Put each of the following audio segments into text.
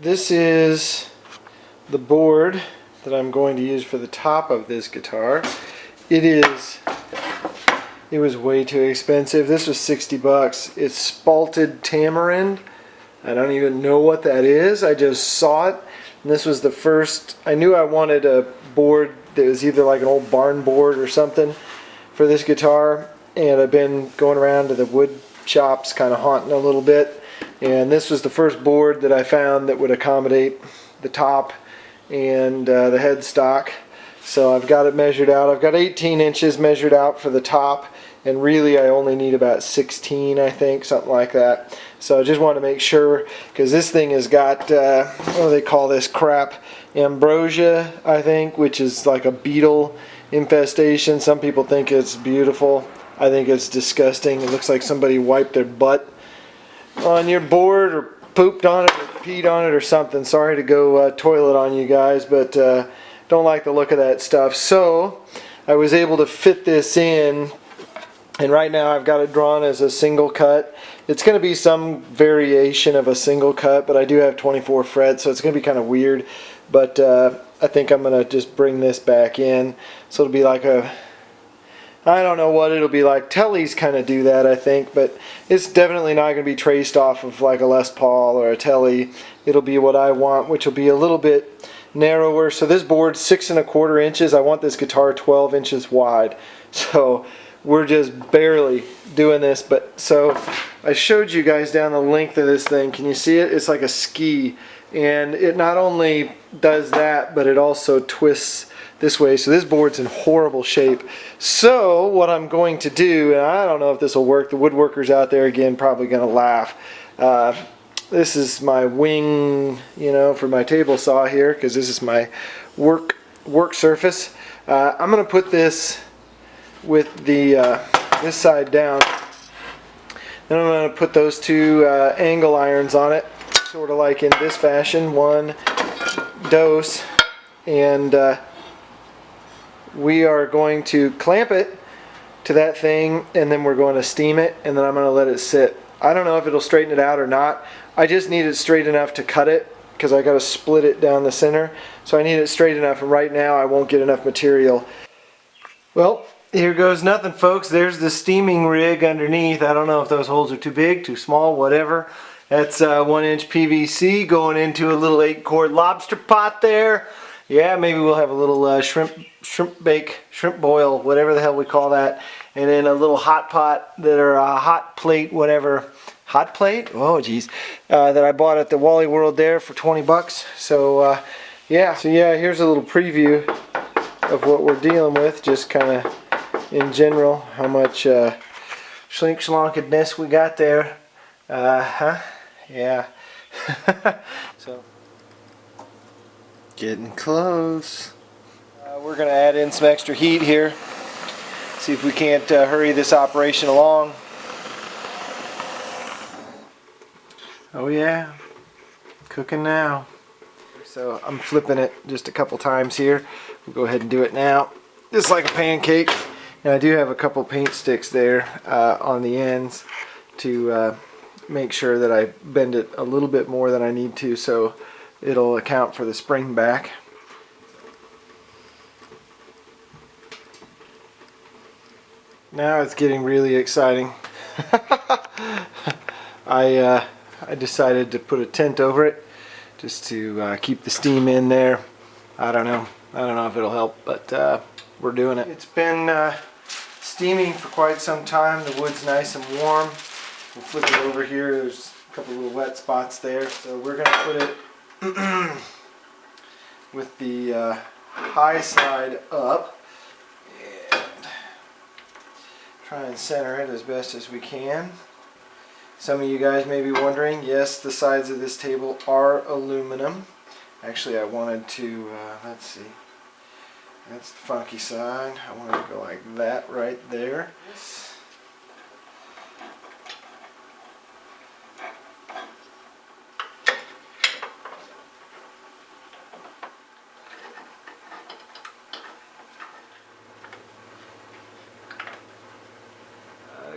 This is the board that I'm going to use for the top of this guitar. It was way too expensive. This was 60 bucks. It's spalted tamarind. I don't even know what that is. I just saw it. And this was the first. I knew I wanted a board that was either like an old barn board or something for this guitar. And I've been going around to the wood shops kind of haunting a little bit. And this was the first board that I found that would accommodate the top and the headstock. So I've got it measured out. I've got 18 inches measured out for the top, and really I only need about 16, I think, something like that. So I just want to make sure, because this thing has got, what do they call this crap? Ambrosia, I think, which is like a beetle infestation. Some people think it's beautiful. I think it's disgusting. It looks like somebody wiped their butt on your board or pooped on it or peed on it or something. Sorry to go toilet on you guys, but don't like the look of that stuff. So I was able to fit this in, and right now I've got it drawn as a single cut. It's going to be some variation of a single cut, but I do have 24 frets, so it's going to be kind of weird. But I think I'm going to just bring this back in, so it'll be like a, I don't know what it'll be like. Tellys kind of do that, I think, but it's definitely not going to be traced off of like a Les Paul or a Telly. It'll be what I want, which will be a little bit narrower. So this board's 6 1/4 inches. I want this guitar 12 inches wide. So we're just barely doing this. But so I showed you guys down the length of this thing. Can you see it? It's like a ski. And it not only does that, but it also twists this way. So this board's in horrible shape. So what I'm going to do, and I don't know if this will work, the woodworkers out there again probably going to laugh. This is my wing, you know, for my table saw here, because this is my work surface. I'm going to put this with the this side down. Then I'm going to put those two angle irons on it, sort of like in this fashion. One dose, and we are going to clamp it to that thing, and then we're going to steam it, and then I'm going to let it sit. I don't know if it'll straighten it out or not. I just need it straight enough to cut it, because I got to split it down the center. So I need it straight enough, and right now I won't get enough material. Well, here goes nothing, folks. There's the steaming rig underneath. I don't know if those holes are too big, too small, whatever. That's 1-inch PVC going into a little 8-quart lobster pot there. Yeah, maybe we'll have a little shrimp bake, shrimp boil, whatever the hell we call that. And then a little hot pot that are a hot plate, whatever. Hot plate? Oh, geez. That I bought at the Wally World there for 20 bucks. So, yeah. So, yeah, here's a little preview of what we're dealing with. Just kind of in general, how much schlonkedness we got there. Yeah. So, getting close. We're going to add in some extra heat here. See if we can't hurry this operation along. Oh yeah, cooking now. So I'm flipping it just a couple times here. We'll go ahead and do it now. Just like a pancake. And I do have a couple paint sticks there on the ends to make sure that I bend it a little bit more than I need to, so it'll account for the spring back. Now it's getting really exciting. I decided to put a tent over it just to keep the steam in there. I don't know if it'll help, but we're doing it. It's been steaming for quite some time. The wood's nice and warm. We'll flip it over here. There's a couple little wet spots there. So we're going to put it with the high side up and try and center it as best as we can. Some of you guys may be wondering, yes, the sides of this table are aluminum. Actually, I wanted to, let's see, that's the funky side. I wanted to go like that right there.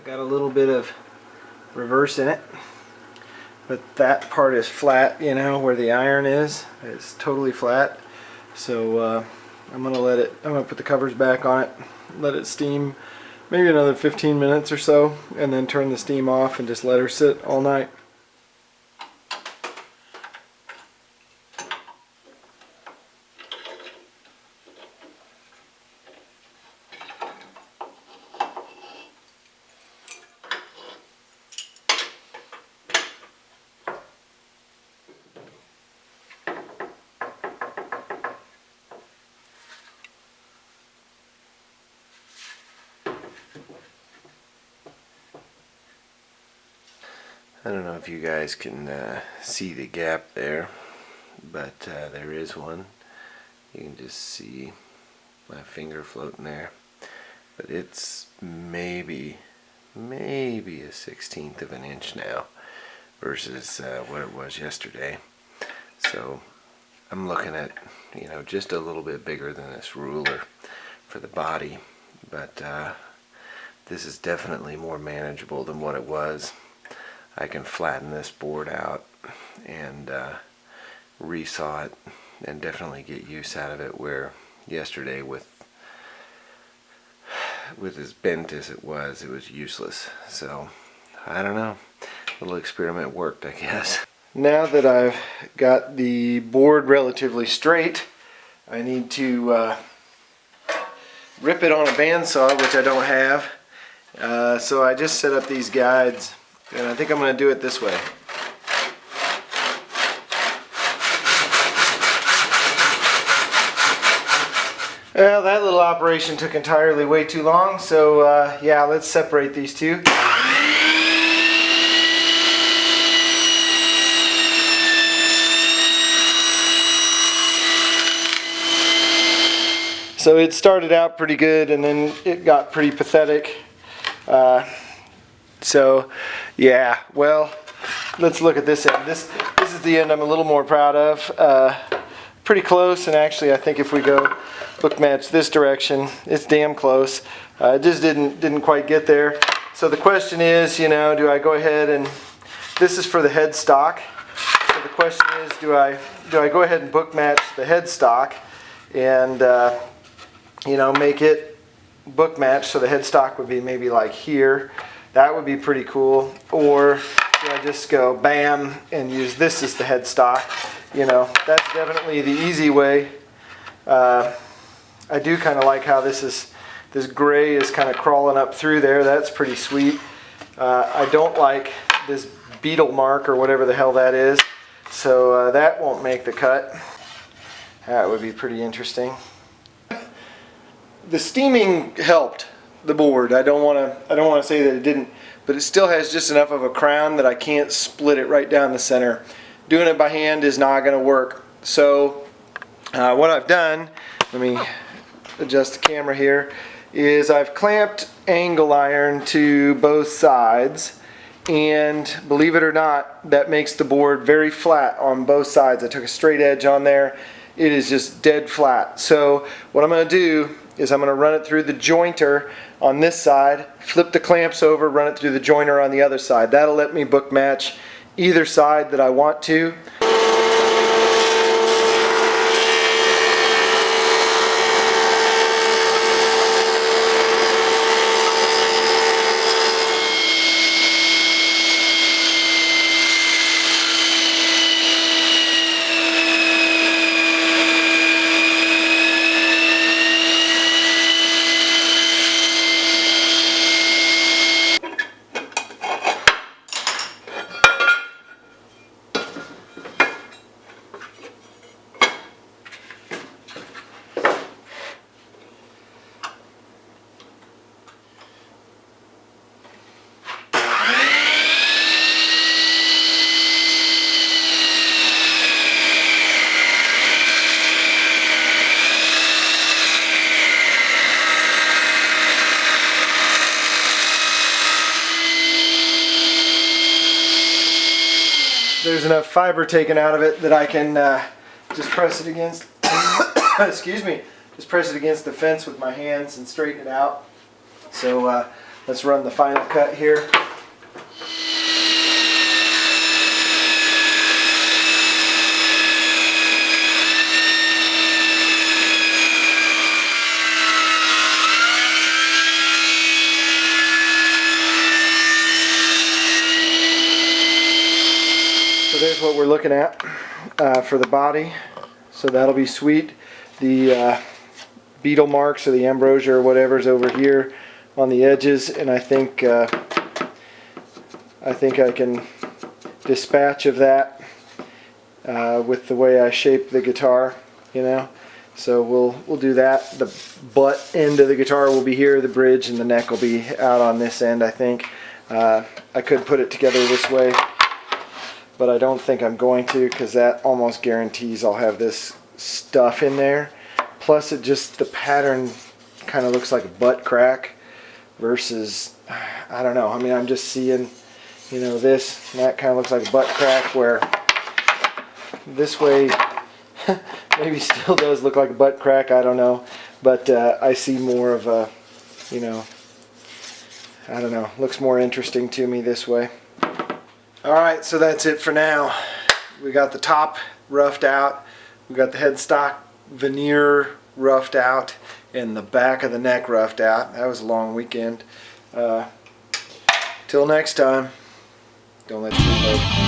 Got a little bit of reverse in it. but that part is flat, you know, where the iron is. It's totally flat. So I'm gonna put the covers back on it, let it steam maybe another 15 minutes or so, and then turn the steam off and just let her sit all night. I don't know if you guys can see the gap there, but there is one. You can just see my finger floating there, but it's maybe a 1/16 of an inch now versus what it was yesterday. So I'm looking at, you know, just a little bit bigger than this ruler for the body, but this is definitely more manageable than what it was. I can flatten this board out and resaw it and definitely get use out of it, where yesterday with as bent as it was useless. So I don't know, a little experiment worked, I guess. Now that I've got the board relatively straight, I need to rip it on a bandsaw, which I don't have. So I just set up these guides, and I think I'm going to do it this way. Well, that little operation took entirely way too long, so yeah, let's separate these two. So it started out pretty good, and then it got pretty pathetic. So yeah, well, let's look at this end. This is the end I'm a little more proud of. Pretty close, and actually I think if we go book match this direction, it's damn close. It just didn't quite get there. So the question is, you know, do I go ahead and, this is for the headstock. So the question is, do I go ahead and book match the headstock and you know, make it book match so the headstock would be maybe like here. That would be pretty cool. Or do I just go bam and use this as the headstock? You know, that's definitely the easy way. I do kind of like how this gray is kind of crawling up through there. That's pretty sweet. I don't like this beetle mark or whatever the hell that is. So that won't make the cut. That would be pretty interesting. The steaming helped the board. I don't want to say that it didn't, but it still has just enough of a crown that I can't split it right down the center. Doing it by hand is not going to work. So what I've done, let me adjust the camera here, is I've clamped angle iron to both sides, and believe it or not, that makes the board very flat on both sides. I took a straight edge on there. It is just dead flat. So what I'm going to do is I'm going to run it through the jointer on this side, flip the clamps over, run it through the jointer on the other side. That'll let me book match either side that I want to. There's enough fiber taken out of it that I can just press it against excuse me, just press it against the fence with my hands and straighten it out. So let's run the final cut here. looking at for the body. So that'll be sweet. The beetle marks or the ambrosia or whatever's over here on the edges, and I think I can dispatch of that with the way I shape the guitar, you know. So we'll do that. The butt end of the guitar will be here, the bridge and the neck will be out on this end, I think. I could put it together this way, but I don't think I'm going to, because that almost guarantees I'll have this stuff in there. Plus it just, the pattern kind of looks like a butt crack versus, I don't know, I mean, I'm just seeing, you know, this, and that kind of looks like a butt crack, where this way maybe still does look like a butt crack, I don't know, but I see more of a, you know, I don't know, looks more interesting to me this way. Alright, so that's it for now. We got the top roughed out, we got the headstock veneer roughed out, and the back of the neck roughed out. That was a long weekend. Till next time, don't let you reload.